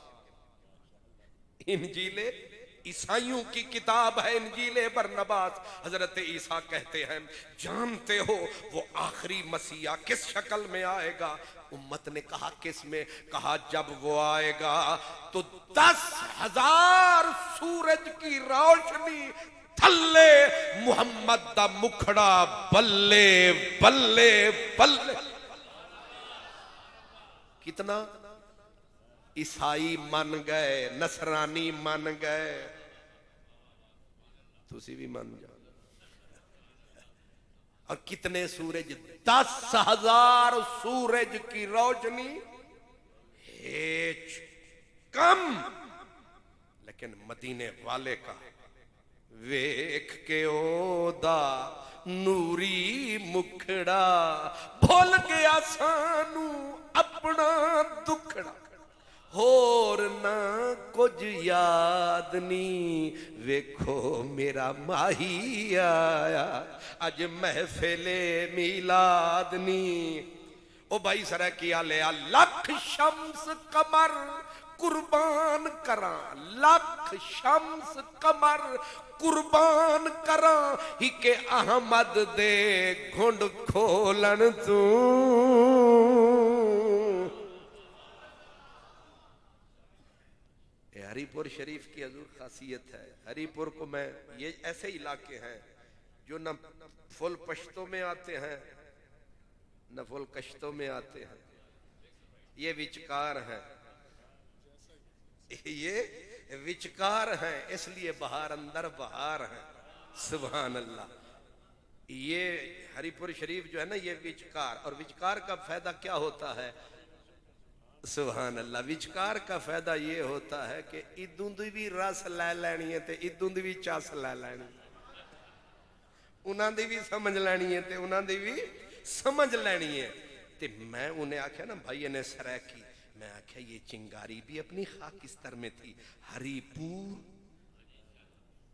[SPEAKER 1] इंजीले ईसाइयों की किताब है इंजीले बरनबास। हजरत ईसा कहते हैं, जानते हो वो आखिरी मसीहा किस शक्ल में आएगा? उम्मत ने कहा किस में? कहा जब वो आएगा तो 10,000 सूरज की रोशनी थल्ले मुहम्मद दा मुखड़ा बल्ले बल्ले बल्ले। कितना ईसाई मन गए, नसरानी मन गए, तुसी भी मन जाओ। और कितने सूरज? 10,000 सूरज की रोशनी हेच कम। लेकिन मदीने वाले का वेख के ओदा नूरी मुखड़ा, भूल गया सानू अपना दुखड़ा, होर ना कुछ याद नी, वेखो मेरा माही आया अज महफिले मिलाद नी। ओ भाई सरा किया लिया, लख शम्स कमर कुर्बान करा, लख शम्स कमर कुर्बान करा, ही के अहमद दे घुंड खोलन तू। हरीपुर शरीफ की हजूर खासियत है। हरीपुर को मैं, ये ऐसे इलाके हैं जो न फुल पश्तों में आते हैं न फुल कश्तों में आते हैं, ये विचकार हैं, ये विचकार हैं, इसलिए बहार अंदर बहार है। सुभान अल्लाह। ये हरीपुर शरीफ जो है ना, ये विचकार, और विचकार का फायदा क्या होता है? सुभान अल्लाह। विचकार का फायदा ये होता है कि इदों दी भी रस लै लैनी है ते इदों दी भी चस लै लैनी, उन्हां दी भी समझ लैनी है ते उन्हां दी भी समझ लैनी है। ते मैं उन्हें आख्या ना भाई इन्हें सरैकी, मैं आख्या ये चिंगारी भी अपनी खाकिस्तर में थी, हरीपुर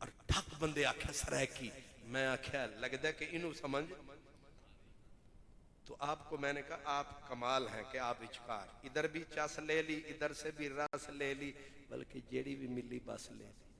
[SPEAKER 1] और ठक बंदे आख्या सरैकी। मैं आख्या लगता कि इनू समझ। तो आपको मैंने कहा आप कमाल हैं कि आप इचकार, इधर भी चस ले ली, इधर से भी रस ले ली, बल्कि जेड़ी भी मिली बस ले ली।